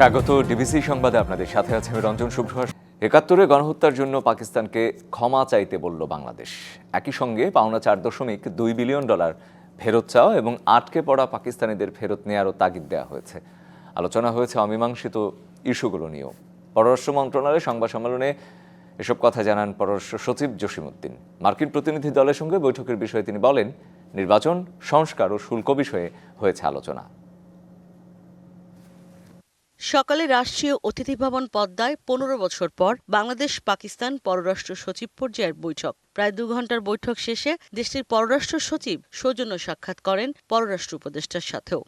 স্বাগত ডিবিসি সংবাদে আপনাদের সাথে আছে আমি রঞ্জন শুভ্র। ৭১ গণহত্যার জন্য পাকিস্তানকে ক্ষমা চাইতে বলল বাংলাদেশ। একই সঙ্গে পাওনা $4.2 বিলিয়ন ফেরত চাওয়া এবং আটকে পড়া পাকিস্তানিদের ফেরত নেওয়ারও তাগিদ দেওয়া হয়েছে। আলোচনা হয়েছে অমীমাংসিত ইস্যুগুলো নিয়েও। পররাষ্ট্র মন্ত্রণালয়ের সংবাদ সম্মেলনে এসব কথা জানান পররাষ্ট্র সচিব জসিমউদ্দিন। মার্কিন প্রতিনিধি দলের সঙ্গে বৈঠকের বিষয়ে তিনি বলেন, নির্বাচন, সংস্কার ও শুল্ক বিষয়ে হয়েছে আলোচনা। সকালে রাষ্ট্রীয় অতিথি ভবন পদ্মায় ১৫ বছর পর বাংলাদেশ পাকিস্তান পররাষ্ট্র সচিব পর্যায়ের বৈঠক। প্রায় ২ ঘণ্টার বৈঠক শেষে দেশটির পররাষ্ট্র সচিব সৌজন্য সাক্ষাৎ করেন পররাষ্ট্র উপদেষ্টার সাথেও।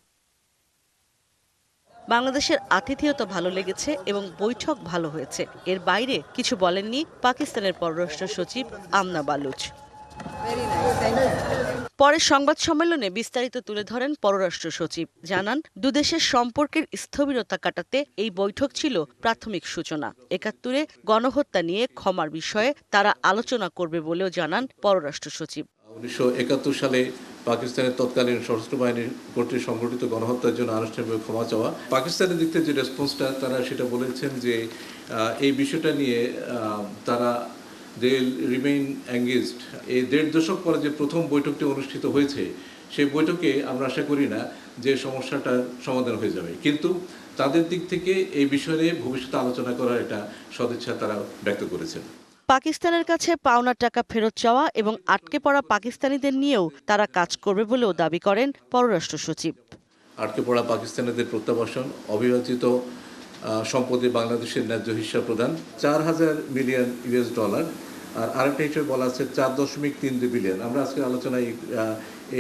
বাংলাদেশের আতিথেয়তা ভালো লেগেছে এবং বৈঠক ভালো হয়েছে, এর বাইরে কিছু বলেননি পাকিস্তানের পররাষ্ট্র সচিব আমনা বালুচ। পরে সংবাদ সম্মেলনে বিস্তারিত তুলে ধরেন পররাষ্ট্র সচিব। জানান, দুদেশের সম্পর্কের স্থবিরতা কাটাতে এই বৈঠক ছিল প্রাথমিক সূচনা। ৭১ গণহত্যা নিয়ে ক্ষমার বিষয়ে তারা আলোচনা করবে বলেও জানান পররাষ্ট্র সচিব। ১৯৭১ সালে পাকিস্তানের তৎকালীন সশস্ত্র বাহিনীর কর্তৃক সংঘটিত গণহত্যার জন্য আনুষ্ঠানিকভাবে ক্ষমা চাওয়া। পাকিস্তানের দিক থেকে যে রেসপন্সটা তারা সেটা বলেছেন যে এই বিষয়টা নিয়ে তারা দে রিমেইন এঙ্গেজড। এই ১.৫ দশক পরে যে প্রথম বৈঠকটি অনুষ্ঠিত হয়েছে, সেই বৈঠকে আমরা আশা করি না যে সমস্যাটার সমাধান হয়ে যাবে, কিন্তু তাদের দিক থেকে এই বিষয়ে নিয়ে ভবিষ্যতে আলোচনা করার একটা সদিচ্ছা তারা ব্যক্ত করেছেন। পাকিস্তানের কাছে পাওনা টাকা ফেরত চাওয়া এবং আটকে পড়া পাকিস্তানিদের নিয়েও তারা কাজ করবে বলেও দাবি করেন পররাষ্ট্র সচিব। আটকে পড়া পাকিস্তানিদের প্রত্যাবাসন, অবিভাজিত সম্পদে বাংলাদেশের ন্যায্য হিস্সা প্রদান, $৪,০০০ মিলিয়ন আর আরেকটা হিসেবে বলা আছে $4.32 বিলিয়ন। আমরা আজকে আলোচনায়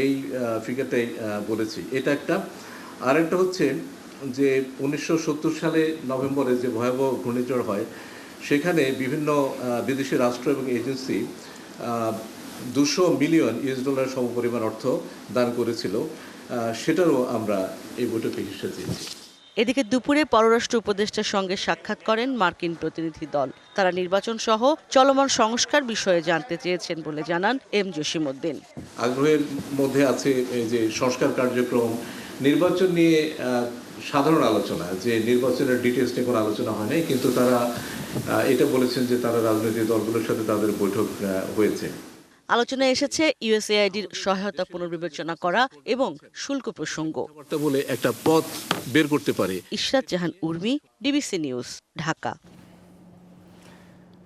এই ফিগারটাই বলেছি। এটা একটা। আরেকটা হচ্ছে যে 1970 সালে নভেম্বরে যে ভয়াবহ ঘূর্ণিঝড় হয়, সেখানে বিভিন্ন বিদেশি রাষ্ট্র এবং এজেন্সি $200 মিলিয়ন সমপরিমাণ অর্থ দান করেছিল। সেটারও আমরা এই বৈঠকে হিস্সা চেয়েছি। এদিকে দুপুরে পররাষ্ট্র উপদেষ্টার সঙ্গে সাক্ষাৎ করেন মার্কিন প্রতিনিধি দল। তারা নির্বাচন সহ চলমান সংস্কার বিষয়ে জানতে চেয়েছেন বলে জানান এম জসিমউদ্দিন। আগ্রহের মধ্যে আছে এই যে সংস্কার কার্যক্রম, নির্বাচন নিয়ে সাধারণ আলোচনা, যে নির্বাচনের ডিটেলস নিয়ে কোনো আলোচনা হয় নাই, কিন্তু তারা এটা বলেছেন যে তারা রাজনৈতিক দলগুলোর সাথে তাদের বৈঠক হয়েছে। আলোচনায় এসেছে ইউএসএআইডির সহায়তা পুনর্বিবেচনা করা এবং শুল্ক প্রসঙ্গ বলে একটা পথ বের করতে পারে। Ishrat Jahan Urmi, DBC news, Dhaka.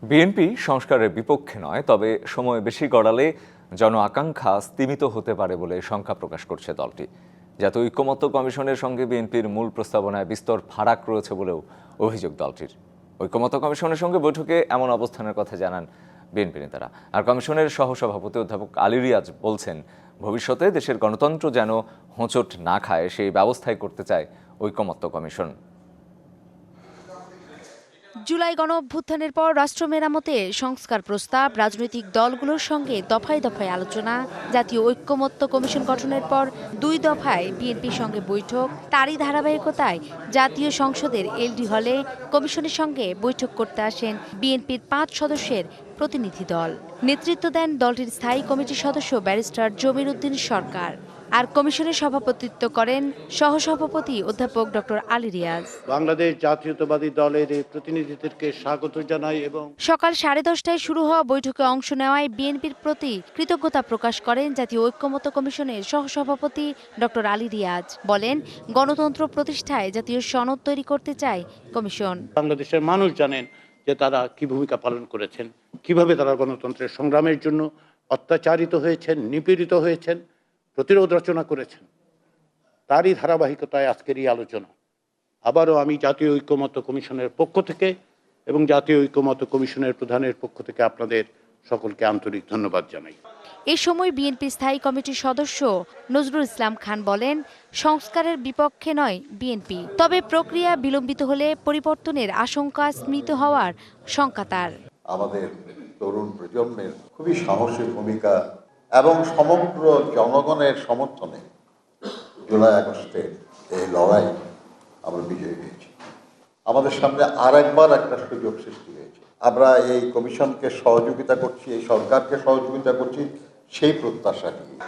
BNP সংস্কারের বিপক্ষে নয়, তবে সময় বেশি গড়ালে জন আকাঙ্ক্ষা স্তিমিত হতে পারে বলে শঙ্কা প্রকাশ করছে দলটি। জাতীয় ঐকমত্য কমিশনের সঙ্গে বিএনপির মূল প্রস্তাবনায় বিস্তর ফারাক রয়েছে বলেও অভিযোগ দলটির। ঐকমত্য কমিশনের সঙ্গে বৈঠকে এমন অবস্থানের কথা জানান বিএনপি নেতারা। আর কমিশনের সহসভাপতি অধ্যাপক আলী রিয়াজ বলছেন, ভবিষ্যতে দেশের গণতন্ত্র যেন হোঁচট না খায় সেই ব্যবস্থাই করতে চায় ঐকমত্য কমিশন। জুলাই গণঅভ্যুত্থানের পর রাষ্ট্র মেরামতে সংস্কার প্রস্তাব, রাজনৈতিক দলগুলোর সঙ্গে দফায় দফায় আলোচনা, জাতীয় ঐকমত্য কমিশন গঠনের পর 2 দফায় বিএনপির সঙ্গে বৈঠক, তারই ধারাবাহিকতায় জাতীয় সংসদের এলডি হলে কমিশনের সঙ্গে বৈঠক করতে আসেন বিএনপির 5 সদস্যের প্রতিনিধি দল। নেতৃত্ব দেন দলটির স্থায়ী কমিটির সদস্য ব্যারিস্টার জমির উদ্দিন সরকার। আর কমিশনের সভাপতিত্ব করেন সহসভাপতি অধ্যাপক ডক্টর আলী রিয়াজ। বাংলাদেশ জাতীয়তাবাদী দলের এই প্রতিনিধিদেরকে স্বাগত জানাই এবং সকাল 10:30টায় শুরু হওয়া বৈঠকে অংশ নেওয়ায় বিএনপির প্রতি কৃতজ্ঞতা প্রকাশ করেন জাতীয় ঐকমত্য কমিশনের সহসভাপতি ডক্টর আলী রিয়াজ। বলেন, গণতন্ত্র প্রতিষ্ঠায় জাতীয় সনদ তৈরি করতে চায় কমিশন। বাংলাদেশের মানুষ জানেন যে তারা কি ভূমিকা পালন করেছেন, কিভাবে তারা গণতন্ত্রের সংগ্রামের জন্য অত্যাচারিত হয়েছেন, নিপীড়িত হয়েছেন, প্রতিরোধ রচনা করেছেন। তারই ধারাবাহিকতায় আজকের এই আলোচনা। আবারও আমি জাতীয় ঐকমত্য কমিশনের পক্ষ থেকে এবং জাতীয় ঐকমত্য কমিশনের প্রধানের পক্ষ থেকে আপনাদের সকলকে আন্তরিক ধন্যবাদ জানাই। এ সময় বিএনপি স্থায়ী কমিটির সদস্য নজরুল ইসলাম খান বলেন, সংস্কারের বিপক্ষে নয় বিএনপি, তবে প্রক্রিয়া বিলম্বিত হলে পরিবর্তনের আশঙ্কা স্মিত হওয়ার শঙ্কা তার। আমাদের তরুণ প্রজন্মের খুবই সাহসী ভূমিকা এবং সমগ্র জনগণের সমর্থনে জুলাই আগস্টের এই লড়াই আমরা বিজয়ী হয়েছি। আমাদের সামনে আরেকবার একটা সুযোগ সৃষ্টি হয়েছে। আমরা এই কমিশনকে সহযোগিতা করছি, এই সরকারকে সহযোগিতা করছি সেই প্রত্যাশা নিয়ে।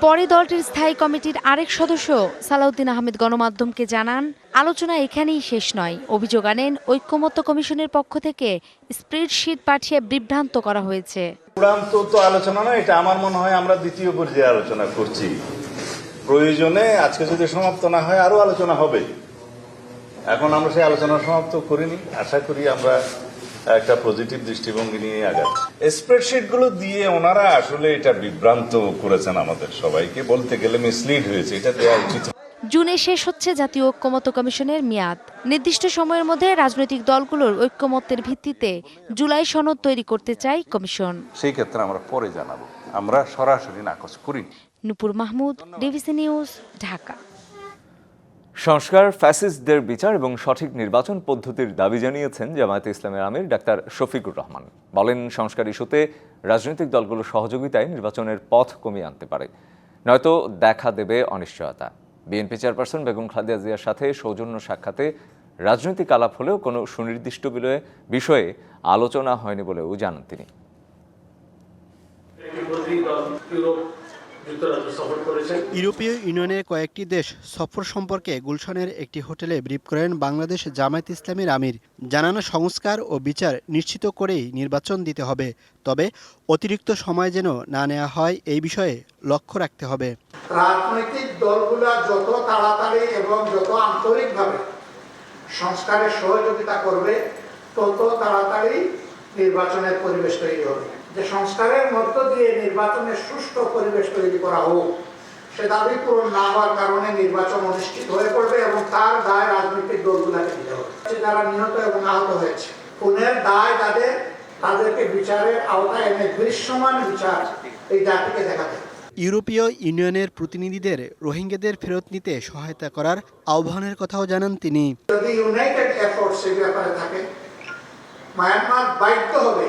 পরে দলটির স্থায়ী কমিটির আরেক সদস্য সালাউদ্দিন আহমেদ গণমাধ্যমকে জানান, আলোচনা এখানেই শেষ নয়। অভিযোগ আনেন ঐক্যমত্য কমিশনের পক্ষ থেকে স্প্রেডশিট পাঠিয়ে বিভ্রান্ত করা হয়েছে। চূড়ান্ত তো আলোচনা নয়, এটা আমার মনে হয় আমরা দ্বিতীয় পর্যায়ে আলোচনা করছি। প্রয়োজনে আজকে যদি সমাপ্ত না হয় আরো আলোচনা হবে। এখন আমরা সেই আলোচনা সমাপ্ত করিনি, আশা করি আমরা একটা পজিটিভ দৃষ্টিভঙ্গি নিয়ে আগাচ্ছি। স্প্রেডশিট গুলো দিয়ে ওনারা আসলে এটা বিভ্রান্ত করেছেন আমাদের সবাইকে, বলতে গেলে মিসলিড হয়েছে, এটা দেওয়া উচিত। জুনে শেষ হচ্ছে জাতীয় ঐক্যমত্য কমিশনের মেয়াদ। নির্দিষ্ট সময়ের মধ্যে রাজনৈতিক দলগুলোর ঐক্যমত্যের ভিত্তিতে জুলাই সনদ তৈরি করতে চায় কমিশন। সেই ক্ষেত্রে আমরা পরে জানাবো, আমরা সরাসরি নাকচ করি। নূপুর মাহমুদ, ডিবিসি নিউজ, ঢাকা। সংস্কার, ফ্যাসিস্টদের বিচার এবং সঠিক নির্বাচন পদ্ধতির দাবি জানিয়েছেন জামায়াতে ইসলামের আমির ডাক্তার শফিকুর রহমান। বলেন, সংস্কার ইস্যুতে রাজনৈতিক দলগুলোর সহযোগিতায় নির্বাচনের পথ কমিয়ে আনতে পারে, নয়তো দেখা দেবে অনিশ্চয়তা। বিএনপি চেয়ারপারসন বেগম খালেদা জিয়ার সাথে সৌজন্য সাক্ষাতে রাজনৈতিক আলাপ হলেও কোনো সুনির্দিষ্ট বিষয়ে আলোচনা হয়নি বলেও জানান তিনি। ইউরোপীয় ইউনিয়নের কয়েকটি দেশ সফর সম্পর্কে গুলশানের একটি হোটেলে ব্রিফ করেন বাংলাদেশ জামায়াত ইসলামীর আমির। জানান, সংস্কার ও বিচার নিশ্চিত করেই নির্বাচন দিতে হবে, তবে অতিরিক্ত সময় যেন না নেওয়া হয় এই বিষয়ে লক্ষ্য রাখতে হবে। রাজনৈতিক দলগুলা যত তাড়াতাড়ি এবং যত আন্তরিকভাবে সংস্কারের সহযোগিতা করবে তত তাড়াতাড়ি নির্বাচনের পরিবেশ তৈরি হবে। যে সংস্কারের মধ্য দিয়ে নির্বাচনের সুষ্ঠু পরিবেশ তৈরি করা হোক, সে দাবি পূরণ না হওয়ার কারণে নির্বাচন অনুষ্ঠিত হয়ে পড়বে এবং তার দায় রাজনৈতিক দলগুলোকে দিতে হবে। যারা নিহত এবং আহত হয়েছে, খুনের দায় যাদের, তাদেরকে বিচারের আওতায় এনে দৃশ্যমান বিচার এই জাতিকে দেখাতে। ইউরোপীয় ইউনিয়নের প্রতিনিধিদের রোহিঙ্গাদের ফেরত নিতে সহায়তা করার আহ্বানের কথাও জানান তিনি। যদি ইউনাইটেড এফোর্টস এই ব্যাপারে থাকে, মায়ানমার বাধ্য হবে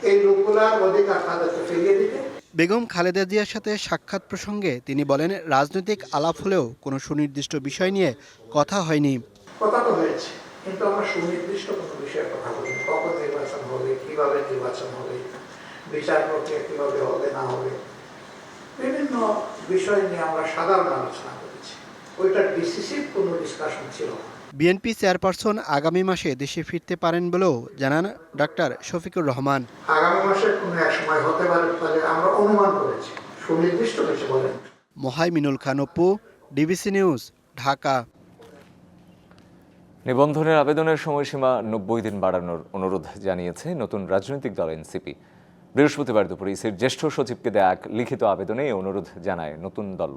এই লোকগুলার অধিকার তাদেরকে ফিরিয়ে দিতে। বেগম খালেদা জিয়ার সাথে সাক্ষাৎ প্রসঙ্গে তিনি বলেন, রাজনৈতিক আলাপ হলেও কোনো সুনির্দিষ্ট বিষয় নিয়ে কথা হয়নি। কথা তো হয়েছে, কিন্তু আমরা সুনির্দিষ্ট কোনো বিষয়ে কথা বলিনি। কখন নির্বাচন হবে, কিভাবে নির্বাচন হবে, বিচার প্রক্রিয়া কিভাবে হবে না হবে, বিভিন্ন বিষয় নিয়ে আমরা সাধারণ আলোচনা করেছি। ওইটা ডিসিসিভ কোনো ডিসকাশন ছিল না। বিএনপি চেয়ারপারসন আগামী মাসে দেশে ফিরতে পারেন বলেও জানান ডাক্তার শফিকুর রহমান। আগামী মাসের কোনো এক সময় হতে পারে বলে আমরা অনুমান করেছি, সুনির্দিষ্ট কিছু বলেন। Mohaiminul Khan Apu, DBC news, Dhaka. নিবন্ধনের আবেদনের সময়সীমা 90 দিন বাড়ানোর অনুরোধ জানিয়েছে নতুন রাজনৈতিক দল এনসিপি। বৃহস্পতিবার দুপুরে ইসির জ্যেষ্ঠ সচিবকে দেয়া এক লিখিত আবেদনে এই অনুরোধ জানায় নতুন দল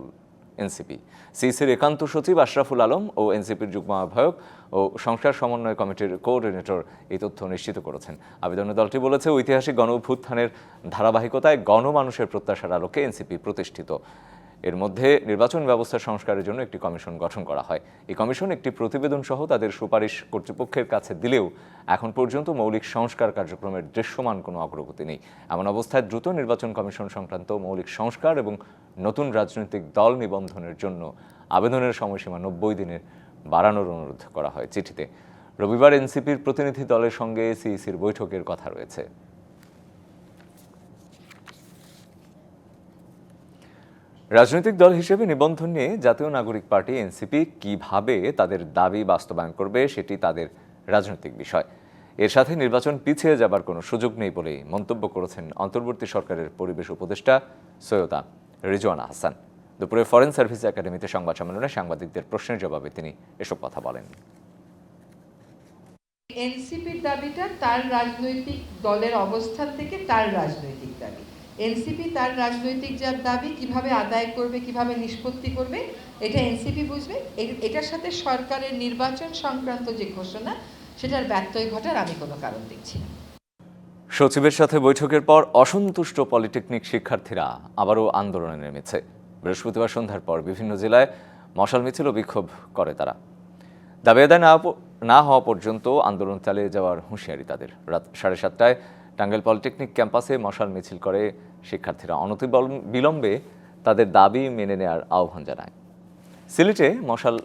এনসিপি। সিইসির একান্ত সচিব আশরাফুল আলম ও এনসিপির যুগ্ম আহ্বায়ক ও সংস্কার সমন্বয় কমিটির কোঅর্ডিনেটর এই তথ্য নিশ্চিত করেছেন। আবেদনে দলটি বলেছে, ঐতিহাসিক গণ-অভ্যুত্থানের ধারাবাহিকতায় গণমানুষের প্রত্যাশার আলোকে এনসিপি প্রতিষ্ঠিত। এর মধ্যে নির্বাচন ব্যবস্থা সংস্কারের জন্য একটি কমিশন গঠন করা হয়। এই কমিশন একটি প্রতিবেদন সহ তাদের সুপারিশ কর্তৃপক্ষের কাছে দিলেও এখন পর্যন্ত মৌলিক সংস্কার কার্যক্রমের দৃশ্যমান কোনো অগ্রগতি নেই। এমন অবস্থায় দ্রুত নির্বাচন কমিশন সংক্রান্ত মৌলিক সংস্কার এবং নতুন রাজনৈতিক দল নিবন্ধনের জন্য আবেদনের সময়সীমা 90 দিনের বাড়ানোর অনুরোধ করা হয় চিঠিতে। রবিবার এনসিপির প্রতিনিধি দলের সঙ্গে সিইসির বৈঠকের কথা রয়েছে। রাজনৈতিক দল হিসেবে নিবন্ধন নিয়ে জাতীয় নাগরিক পার্টি এনসিপি কিভাবে তাদের দাবি বাস্তবায়ন করবে সেটি তাদের রাজনৈতিক বিষয়। এর সাথে নির্বাচন পিছিয়ে যাবার কোনো সুযোগ নেই বলেই মন্তব্য করেছেন অন্তর্বর্তী সরকারের পরিবেশ উপদেষ্টা সৈয়দা রিজওয়ানা হাসান। দুপুরে ফরেন সার্ভিস একাডেমিতে সংবাদ সম্মেলনে সাংবাদিকদের প্রশ্নের জবাবে তিনি এসব কথা বলেন। এনসিপির দাবিটা তার রাজনৈতিক দলের অবস্থান থেকে তার রাজনৈতিক দাবি। এনসিপি তার রাজনৈতিক যার দাবি কিভাবে আদায় করবে, কিভাবে নিষ্পত্তি করবে, এটা এনসিপি বুঝবে। এটার সাথে সরকারের নির্বাচন সংক্রান্ত যে ঘোষণা, সেটার ব্যত্যয় ঘটার আমি কোনো কারণ দেখছি না। সচিবের সাথে বৈঠকের পর অসন্তুষ্ট পলিটেকনিক শিক্ষার্থীরা আবারও আন্দোলনে নেমেছে। বৃহস্পতিবার সন্ধ্যার পর বিভিন্ন জেলায় মশাল মিছিল ও বিক্ষোভ করে তারা। দাবি আদায় না হওয়া পর্যন্ত আন্দোলন চালিয়ে যাওয়ার হুঁশিয়ারি তাদের। রাত 7:30টায় টাঙ্গাইল পলিটেকনিক ক্যাম্পাসে মশাল মিছিল করে শিক্ষার্থীরা অনতিবিলম্বে তাদের দাবি মেনে নেওয়ার আহ্বান জানায়। সিলেটে মশাল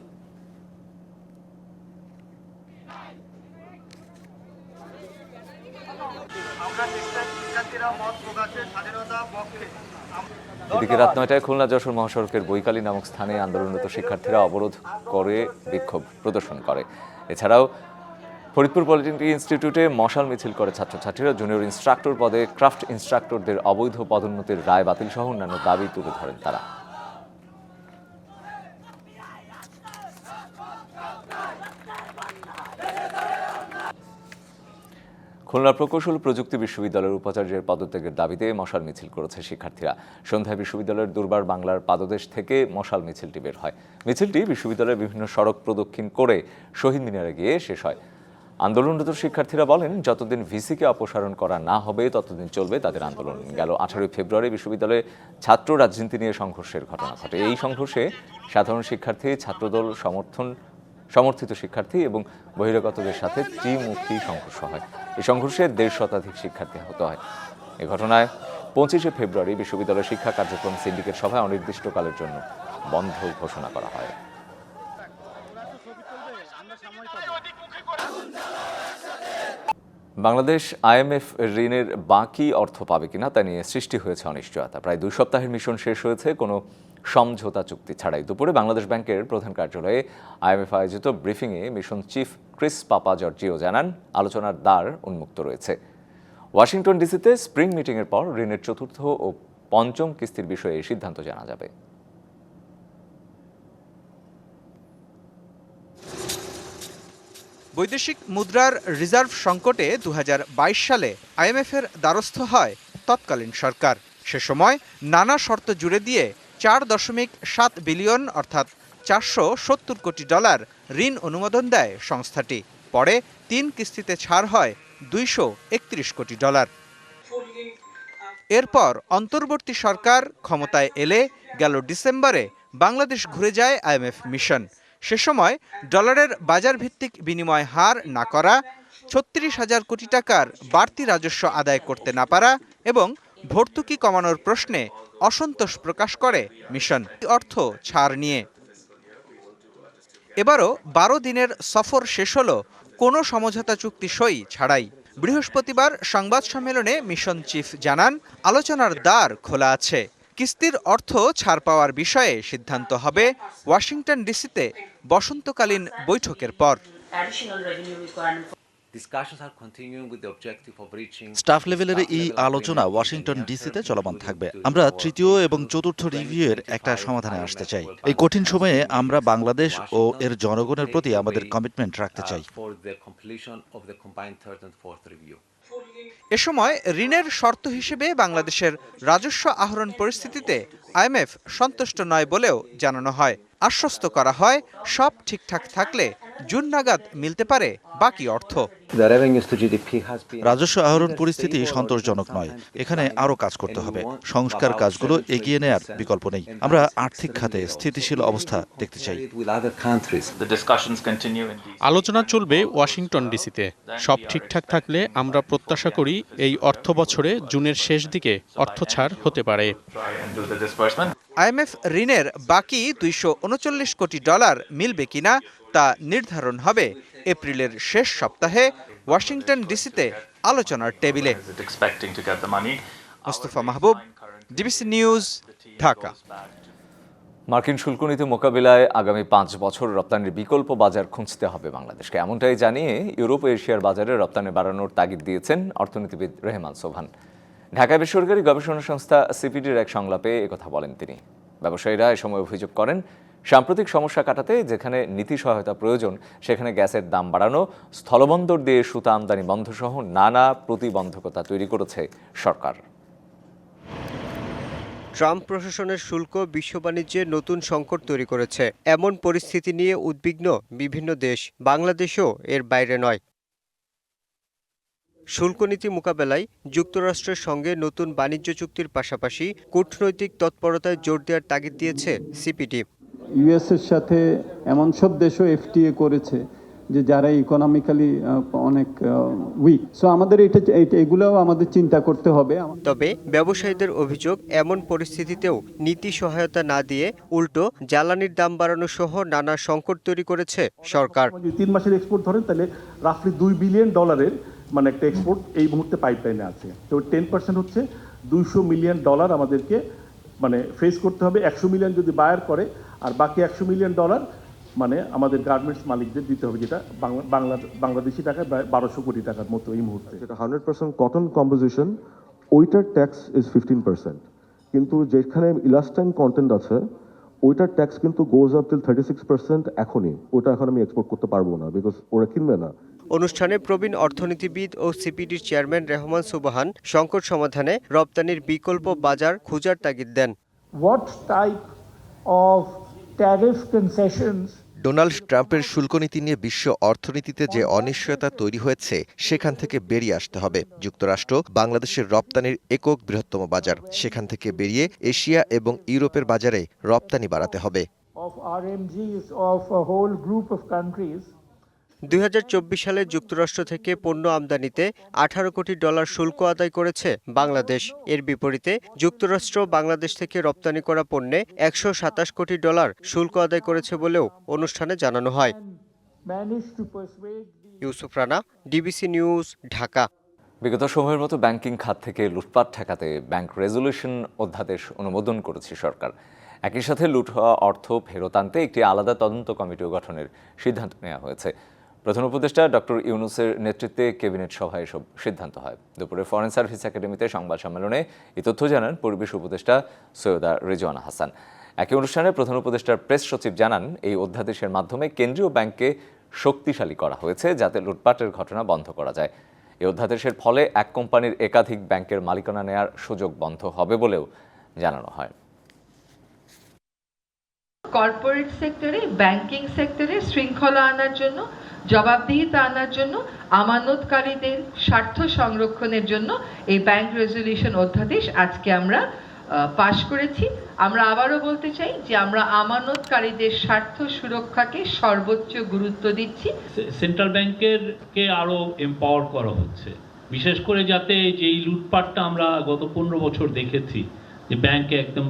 এদিকে রাত 9টায় খুলনা যশোর মহাসড়কের বৈকালী নামক স্থানে আন্দোলনরত শিক্ষার্থীরা অবরোধ করে বিক্ষোভ প্রদর্শন করে। এছাড়াও ফরিদপুর পলিটেকনিক ইনস্টিটিউটে মশাল মিছিল করে ছাত্রছাত্রীরা। জুনিয়র ইনস্ট্রাক্টর পদে ক্রাফট ইনস্ট্রাক্টরদের অবৈধ পদোন্নতির রায় বাতিল সহ অন্যান্য দাবি তুলে ধরেন তারা। খুলনা প্রকৌশল প্রযুক্তি বিশ্ববিদ্যালয়ের উপাচার্যের পদত্যাগের দাবিতে মশাল মিছিল করেছে শিক্ষার্থীরা। সন্ধ্যায় বিশ্ববিদ্যালয়ের দুর্বার বাংলার পাদদেশ থেকে মশাল মিছিলটি বের হয়। মিছিলটি বিশ্ববিদ্যালয়ের বিভিন্ন সড়ক প্রদক্ষিণ করে শহীদ মিনারে গিয়ে শেষ হয়। আন্দোলনরত শিক্ষার্থীরা বলেন, যতদিন ভিসিকে অপসারণ করা না হবে ততদিন চলবে তাদের আন্দোলন। গেল 18 ফেব্রুয়ারি বিশ্ববিদ্যালয়ে ছাত্র রাজনীতি নিয়ে সংঘর্ষের ঘটনা ঘটে। এই সংঘর্ষে সাধারণ শিক্ষার্থী, ছাত্রদল সমর্থিত শিক্ষার্থী এবং বহিরাগতদের সাথে ত্রিমুখী সংঘর্ষ হয়। এই সংঘর্ষে 150 শতাধিক শিক্ষার্থী আহত হয়। এ ঘটনায় 25 ফেব্রুয়ারি বিশ্ববিদ্যালয় শিক্ষা কার্যক্রম সিন্ডিকেট সভায় অনির্দিষ্টকালের জন্য বন্ধ ঘোষণা করা হয়। বাংলাদেশ IMF ঋণের বাকি অর্থ পাবে কিনা তা নিয়ে সৃষ্টি হয়েছে অনিশ্চয়তা। প্রায় 2 সপ্তাহের মিশন শেষ হয়েছে কোনো সমঝোতা চুক্তি ছাড়াই। দুপুরে বাংলাদেশ ব্যাংকের প্রধান কার্যালয়ে IMF আয়োজিত ব্রিফিংয়ে মিশন চিফ ক্রিস পাপা জর্জিও জানান, আলোচনার দ্বার উন্মুক্ত রয়েছে। ওয়াশিংটন ডিসিতে স্প্রিং মিটিংয়ের পর ঋণের 4র্থ ও 5ম কিস্তির বিষয়ে সিদ্ধান্ত জানা যাবে। বৈদেশিক মুদ্রার রিজার্ভ সংকটে 2022 সালে IMF-এর দ্বারস্থ হয় তৎকালীন সরকার। সে সময় নানা শর্ত জুড়ে দিয়ে 4.7 বিলিয়ন অর্থাৎ $470 কোটি ঋণ অনুমোদন দেয় সংস্থাটি। পরে 3 কিস্তিতে ছাড় হয় $231 কোটি। এরপর অন্তর্বর্তী সরকার ক্ষমতায় এলে গেল ডিসেম্বরে বাংলাদেশ ঘুরে যায় IMF মিশন। সে সময় ডলারের বাজার ভিত্তিক বিনিময় হার না করা, 36,000 কোটি টাকার বাড়তি রাজস্ব আদায় করতে না পারা এবং ভর্তুকি কমানোর প্রশ্নে অসন্তোষ প্রকাশ করে মিশন অর্থ ছাড় নিয়ে। এবারও 12 দিনের সফর শেষ হলো কোনো সমঝোতা চুক্তি সই ছাড়াই। বৃহস্পতিবার সংবাদ সম্মেলনে মিশন চিফ জানান, আলোচনার দ্বার খোলা আছে। কিস্তির অর্থ ছাড় পাওয়ার বিষয়ে সিদ্ধান্ত হবে ওয়াশিংটন ডিসিতে বসন্তকালীন বৈঠকের পর। স্টাফ লেভেলের এই আলোচনা ওয়াশিংটন ডিসিতে চলমান থাকবে। আমরা 3য় এবং 4র্থ রিভিউয়ের একটা সমাধানে আসতে চাই। এই কঠিন সময়ে আমরা বাংলাদেশ ও এর জনগণের প্রতি আমাদের কমিটমেন্ট রাখতে চাই। এ সময় ঋণের শর্ত হিসেবে বাংলাদেশের রাজস্ব আহরণ পরিস্থিতিতে IMF সন্তুষ্ট নয় বলেও জানানো হয়। আশ্বস্ত করা হয়, সব ঠিকঠাক থাকলে জুন নাগাদ মিলতে পারে বাকি অর্থ। রাজস্ব আহরণ পরিস্থিতি সন্তোষজনক নয়। এখানে আরও কাজ করতে হবে। সংস্কার কাজগুলো এগিয়ে নেয়ার বিকল্প নেই। আমরা আর্থিক খাতে স্থিতিশীল অবস্থা দেখতে চাই। আলোচনা চলবে ওয়াশিংটন ডিসিতে। সব ঠিকঠাক থাকলে আমরা প্রত্যাশা করি এই অর্থ বছরে জুনের শেষ দিকে অর্থ ছাড় হতে পারে। IMF ঋণের বাকি $239 কোটি মিলবে কিনা তা নির্ধারণ হবে এপ্রিলের শেষ সপ্তাহে ওয়াশিংটন ডিসিতে আলোচনার টেবিলে। মোস্তফা মাহবুব, ডিবিসি নিউজ, ঢাকা। মার্কিন শুল্ক নীতি মোকাবিলায় আগামী 5 বছর রপ্তানির বিকল্প বাজার খুঁজতে হবে বাংলাদেশকে। এমনটাই জানিয়ে ইউরোপ ও এশিয়ার বাজারে রপ্তানি বাড়ানোর তাগিদ দিয়েছেন অর্থনীতিবিদ রেহমান সোবহান। ঢাকায় বেসরকারি গবেষণা সংস্থা সিপিডির এক সংলাপে একথা বলেন তিনি। ব্যবসায়ীরা এ সময় অভিযোগ করেন, সাম্প্রতিক সমস্যা কাটাতে যেখানে নীতি সহায়তা প্রয়োজন সেখানে গ্যাসের দাম বাড়ানো, স্থলবন্দর দিয়ে সুতা আমদানি বন্ধ সহ নানা প্রতিবন্ধকতা তৈরি করেছে সরকার। ট্রাম্প প্রশাসনের শুল্ক বিশ্ব বাণিজ্যে নতুন সংকট তৈরি করেছে। এমন পরিস্থিতি নিয়ে উদ্বিগ্ন বিভিন্ন দেশ, বাংলাদেশও এর বাইরে নয়। শুল্কনীতি মোকাবেলায় যুক্তরাষ্ট্রের সঙ্গে নতুন বাণিজ্য চুক্তির পাশাপাশি কূটনৈতিক তৎপরতায় জোর দেওয়ার তাগিদ দিয়েছে সিপিডি। ইউএস এর সাথে এমন সব দেশও এফটিএ করেছে যে যারা ইকোনমিক্যালি অনেক উইক। সো আমাদের এগুলোও আমাদের চিন্তা করতে হবে। তবে ব্যবসায়ীদের অভিযোগ, এমন পরিস্থিতিতেও নীতি সহায়তা না দিয়ে উল্টো জ্বালানির দাম বাড়ানো সহ নানা সংকট তৈরি করেছে সরকার। 3 মাসের এক্সপোর্ট ধরেন তাহলে রাফলি $2 বিলিয়ন মানে একটা এক্সপোর্ট এই মুহূর্তে পাইপলাইনে আছে। তো 10% হচ্ছে $200 মিলিয়ন আমাদেরকে মানে ফেস করতে হবে। 100 মিলিয়ন যদি বায়ার করে, আর বাকি $100 মিলিয়ন মানে আমাদের গার্মেন্টস মালিকদের দিতে হবে, যেটা বাংলাদেশি টাকায় প্রায় 1200 কোটি টাকার মতো এই মুহূর্তে। যেটা 100% কটন কম্পোজিশন, ওইটার ট্যাক্স ইজ 15%, কিন্তু যেখানে ইলাস্টাইন কন্টেন্ট আছে ওইটার ট্যাক্স কিন্তু গোজ আপ টিল 36% এখনই। ওটা এখন আমি এক্সপোর্ট করতে পারবো না, বিকজ ওরা কিনবে না। অনুষ্ঠানে প্রবীণ অর্থনীতিবিদ ও সিপিডির চেয়ারম্যান রেহমান সুবহান সংকট সমাধানে রপ্তানির বিকল্প বাজার খোঁজার তাগিদ দেন। What type of tariff concessions Donald ট্রাম্পের শুল্ক নীতি নিয়ে বিশ্ব অর্থনীতিতে যে অনিশ্চয়তা তৈরি হয়েছে সেখান থেকে বেরিয়ে আসতে হবে। যুক্তরাষ্ট্র বাংলাদেশের রপ্তানির একক বৃহত্তম বাজার, সেখান থেকে বেরিয়ে এশিয়া এবং ইউরোপের বাজারে রপ্তানি বাড়াতে হবে। 2024 সালে যুক্তরাষ্ট্র থেকে পণ্য আমদানিতে $18 কোটি শুল্ক আদায় করেছে বাংলাদেশ। এর বিপরীতে যুক্তরাষ্ট্র বাংলাদেশ থেকে রপ্তানি করা পণ্যে $127 কোটি শুল্ক আদায় করেছে বলেও অনুষ্ঠানে জানানো হয়। Yusuf Rana, DBC news, Dhaka. বিগত সময়ের মতো ব্যাংকিং খাত থেকে লুটপাট ঠেকাতে ব্যাংক রেজুলেশন অধ্যাদেশ অনুমোদন করেছে সরকার। একই সাথে লুট হওয়া অর্থ ফেরত আনতে একটি আলাদা তদন্ত কমিটিও গঠনের সিদ্ধান্ত নেওয়া হয়েছে। প্রধান উপদেষ্টা ডক্টর ইউনূসের নেতৃত্বে ক্যাবিনেট সভায় এসব সিদ্ধান্ত হয়। দুপুরে ফরেন সার্ভিস একাডেমিতে সংবাদ সম্মেলনে এই তথ্য জানান পরিবেশ উপদেষ্টা সৈয়দা রিজওয়ানা হাসান। একই অনুষ্ঠানে প্রধান উপদেষ্টার প্রেস সচিব জানান, এই অধ্যাদেশের মাধ্যমে কেন্দ্রীয় ব্যাংককে শক্তিশালী করা হয়েছে যাতে লুটপাটের ঘটনা বন্ধ করা যায়। এই অধ্যাদেশের ফলে এক কোম্পানির একাধিক ব্যাংকের মালিকানা নেয়ার সুযোগ বন্ধ হবে বলেও জানানো হয়। কর্পোরেট সেক্টরে, ব্যাংকিং সেক্টরে শৃঙ্খলা আনার জন্য, জবাবদিহিতা আনার জন্য, আমানতকারীদের স্বার্থ সংরক্ষণের জন্য এই ব্যাংক রেজুলেশন অধ্যাদেশ আজকে আমরা পাশ করেছি। আমরা আবারও বলতে চাই যে আমরা আমানতকারীদের স্বার্থ সুরক্ষাকে সর্বোচ্চ গুরুত্ব দিচ্ছি। সেন্ট্রাল ব্যাংকেরকে আরো এম্পাওয়ার করা হচ্ছে, বিশেষ করে যাতে যেই লুটপাটটা আমরা গত 15 বছর দেখেছি, যে ব্যাংকে একদম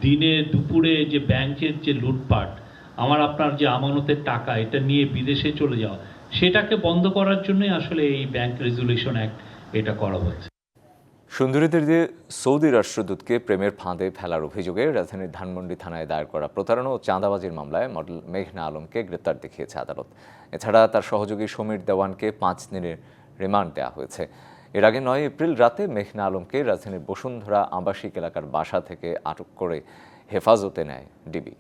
দিনে দুপুরে যে ব্যাংকের যে লুটপাট, আমার আপনার যে আমানতের টাকা এটা নিয়ে বিদেশে চলে যাওয়া, সেটাকে বন্ধ করার জন্যই আসলে এই ব্যাংক রেজুলেশন অ্যাক্ট এটা করা হচ্ছে। সুন্দরীদের দিয়ে সৌদি রাষ্ট্রদূতকে প্রেমের ফাঁদে ফেলার অভিযোগে রাজধানীর ধানমন্ডি থানায় দায়ের করা প্রতারণা ও চাঁদাবাজির মামলায় মডেল মেঘনা আলমকে গ্রেপ্তার দেখিয়েছে আদালত। এছাড়া তার সহযোগী সমীর দেওয়ানকে 5 দিনের রিমান্ড দেওয়া হয়েছে। এর আগে 9 এপ্রিল রাতে মেঘনা আলমকে রাজধানীর বসুন্ধরা আবাসিক এলাকার বাসা থেকে আটক করে হেফাজতে নেয় ডিবি।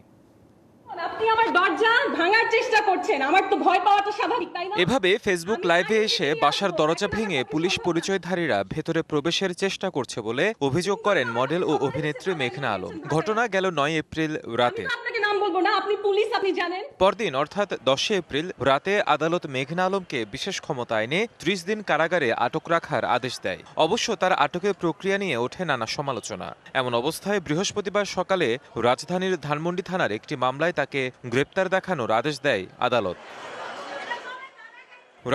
আপনি আমার দরজা ভাঙার চেষ্টা করছেন, আমার তো ভয় পাওয়াটা স্বাভাবিক, তাই না? এভাবে ফেসবুক লাইভে এসে বাসার দরজা ভেঙে পুলিশ পরিচয়ধারীরা ভেতরে প্রবেশের চেষ্টা করছে বলে অভিযোগ করেন মডেল ও অভিনেত্রী মেঘনা আলম। ঘটনা গেল 9 এপ্রিল রাতে। আপনাকে নাম বলবো না, আপনি পুলিশ, আপনি জানেন। পরদিন অর্থাৎ 10 এপ্রিল রাতে আদালত মেঘনা আলমকে বিশেষ ক্ষমতা আইনে 30 দিন কারাগারে আটক রাখার আদেশ দেয়। অবশ্য তার আটকের প্রক্রিয়া নিয়ে ওঠে নানা সমালোচনা। এমন অবস্থায় বৃহস্পতিবার সকালে রাজধানীর ধানমন্ডি থানার একটি মামলায় তাকে গ্রেপ্তার দেখানোর আদেশ দেয় আদালত।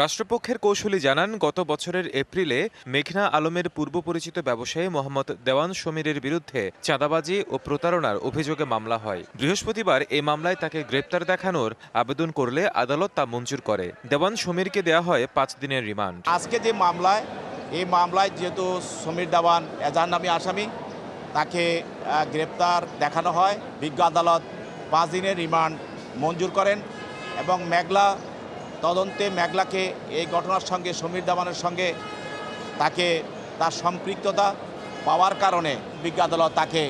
রাষ্ট্রপক্ষের কৌশলী জানান, গত বছরের এপ্রিলে মেঘনা আলমের পূর্ব পরিচিত ব্যবসায়ী মোহাম্মদ দেওয়ান সমীরের বিরুদ্ধে চাঁদাবাজি ও প্রতারণার অভিযোগে মামলা হয়। বৃহস্পতিবার এই মামলায় তাকে গ্রেপ্তার দেখানোর আবেদন করলে আদালত তা মঞ্জুর করে। দেওয়ান সমীরকে দেওয়া হয় 5 দিনের রিমান্ড। আজকে যে মামলায়, এই মামলায় যেহেতু সমীর দেওয়ান এজাহার নামী আসামি, তাকে গ্রেপ্তার দেখানো হয়। বিজ্ঞ আদালত 5 দিনের রিমান্ড মঞ্জুর করেন এবং মেঘলা তদন্তে মেঘলাকে এই ঘটনার সঙ্গে সমীর দেওয়ানের সঙ্গে তাকে তার সম্পৃক্ততা পাওয়ার কারণে বিজ্ঞ আদালত তাকে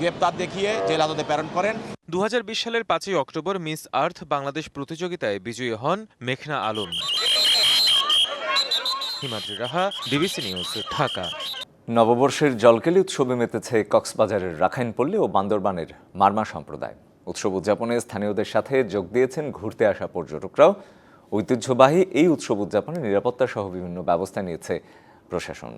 গ্রেপ্তার দেখিয়ে জেল হাজতে প্রেরণ করেন। 2020 সালের 5 অক্টোবর মিস আর্থ বাংলাদেশ প্রতিযোগিতায় বিজয়ী হন মেঘনা আলম। হিমাদ্রি রাহা, ডিবিসি নিউজ, ঢাকা। নববর্ষের জলকেলি উৎসবে মেতেছে কক্সবাজারের রাখাইনপল্লী ও বান্দরবানের মারমা সম্প্রদায়। উৎসব উদযাপনে স্থানীয়দের সাথে যোগ দিয়েছেন ঘুরতে আসা পর্যটকরাও। ঐতিহ্যবাহী এই উৎসব উদযাপনে নিরাপত্তা সহ বিভিন্ন ব্যবস্থা নিয়েছে প্রশাসন।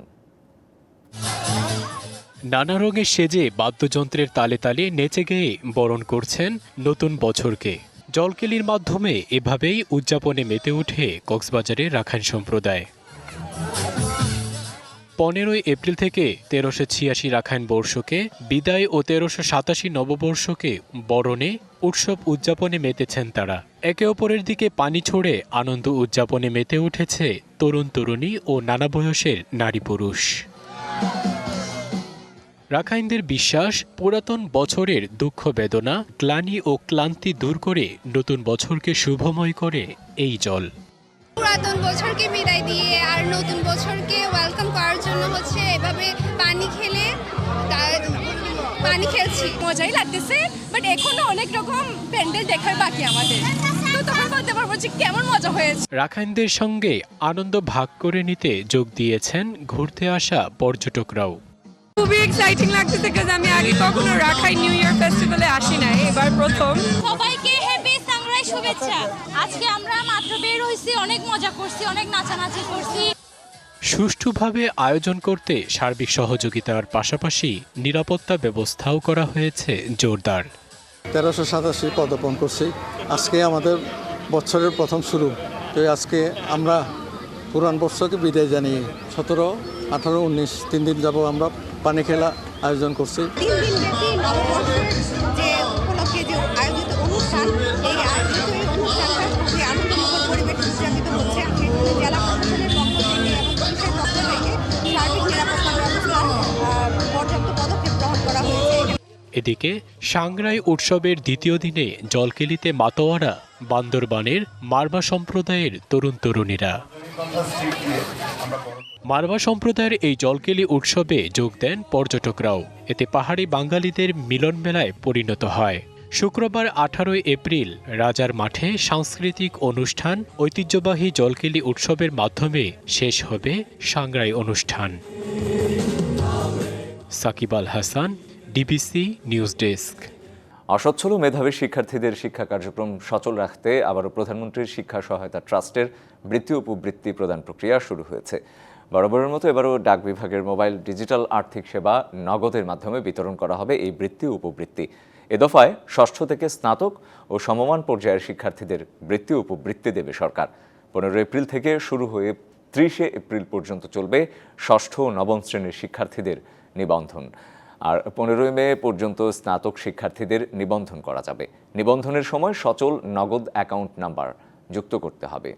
নানা রঙে সেজে বাদ্যযন্ত্রের তালে তালে নেচে গেয়ে বরণ করছেন নতুন বছরকে। জলকেলির মাধ্যমে এভাবেই উদযাপনে মেতে ওঠে কক্সবাজারের রাখাইন সম্প্রদায়। 15 এপ্রিল থেকে 1386 রাখাইন বর্ষকে বিদায় ও 1387 নববর্ষকে বরণে উৎসব উদযাপনে মেতেছেন তারা। একে অপরের দিকে পানি ছড়ে আনন্দ উদযাপনে মেতে উঠেছে তরুণ তরুণী ও নানা বয়সের নারী পুরুষ। রাখাইনদের বিশ্বাস, পুরাতন বছরের দুঃখ বেদনা, গ্লানি ও ক্লান্তি দূর করে নতুন বছরকে শুভময় করে এই জল। পুরাতন বছরকে বিদায় দিয়ে আর নতুন বছরকে ওয়েলকাম করার জন্য হচ্ছে এভাবে পানি খেলছি। মজাই লাগতেছে, বাট এখনো অনেক রকম প্যান্ডেল দেখার বাকি আমাদের, তো তখন বলতে পারবো যে কেমন মজা হয়েছে। রাখাইনদের সঙ্গে আনন্দ ভাগ করে নিতে যোগ দিয়েছেন ঘুরতে আসা পর্যটকরাও। খুবই এক্সাইটিং লাগতেছে, কারণ আমি আগে কখনো রাখাইন নিউ ইয়ার ফেস্টিভ্যালে আসি নাই, এবার প্রথম। সবাইকে হ্যাপি সাংরাই শুভেচ্ছা। আজকে আমরা মাত্র বের হইছি, অনেক মজা করছি, অনেক নাচানাচি করছি। সুষ্ঠুভাবে আয়োজন করতে সার্বিক সহযোগিতার পাশাপাশি নিরাপত্তা ব্যবস্থাও করা হয়েছে জোরদার। 1387 পদার্পণ করছি, আজকে আমাদের বছরের প্রথম শুরু। তো আজকে আমরা পুরান বর্ষকে বিদায় জানিয়ে 17, 18, 19 3 দিন যাব আমরা পানি খেলা আয়োজন করছি। 3 দিন ব্যাপী নববর্ষের যে উপলক্ষে যে আয়োজিত অনুষ্ঠান, এই আয়োজিত অনুষ্ঠানটা খুবই আনন্দমুখর পরিবেশে উদযাপিত হচ্ছে। জেলা প্রশাসনের পক্ষ থেকে এবং পুলিশের পক্ষ থেকে সার্বিক নিরাপত্তা ব্যবস্থার পর্যাপ্ত পদক্ষেপ গ্রহণ করা হয়েছে। এদিকে সাংগ্রাই উৎসবের দ্বিতীয় দিনে জলকেলিতে মাতোয়ারা বান্দরবানের মারবা সম্প্রদায়ের তরুণ তরুণীরা। মারবা সম্প্রদায়ের এই জলকেলি উৎসবে যোগ দেন পর্যটকরাও। এতে পাহাড়ি বাঙালিদের মিলন মেলায় পরিণত হয়। শুক্রবার 18 এপ্রিল রাজার মাঠে সাংস্কৃতিক অনুষ্ঠান, ঐতিহ্যবাহী জলকেলি উৎসবের মাধ্যমে শেষ হবে সাংগ্রাই অনুষ্ঠান। Shakib Al Hasan, DBC news desk. অসচ্ছল মেধাবী শিক্ষার্থীদের শিক্ষা কার্যক্রম সচল রাখতে আবারও প্রধানমন্ত্রীর শিক্ষা সহায়তা ট্রাস্টের বৃত্তি উপবৃত্তি প্রদান প্রক্রিয়া শুরু হয়েছে। বরাবরের মতো এবারও ডাক বিভাগের মোবাইল ডিজিটাল আর্থিক সেবা নগদের মাধ্যমে বিতরণ করা হবে এই বৃত্তি উপবৃত্তি। এ দফায় ষষ্ঠ থেকে স্নাতক ও সমমান পর্যায়ের শিক্ষার্থীদের বৃত্তি উপবৃত্তি দেবে সরকার। 15 এপ্রিল থেকে শুরু হয়ে 30 এপ্রিল পর্যন্ত চলবে ষষ্ঠ ও নবম শ্রেণীর শিক্ষার্থীদের নিবন্ধন। আর 15 মে পর্যন্ত স্নাতক শিক্ষার্থীদের নিবন্ধন করা যাবে। নিবন্ধনের সময় সচল নগদ অ্যাকাউন্ট নাম্বার যুক্ত করতে হবে।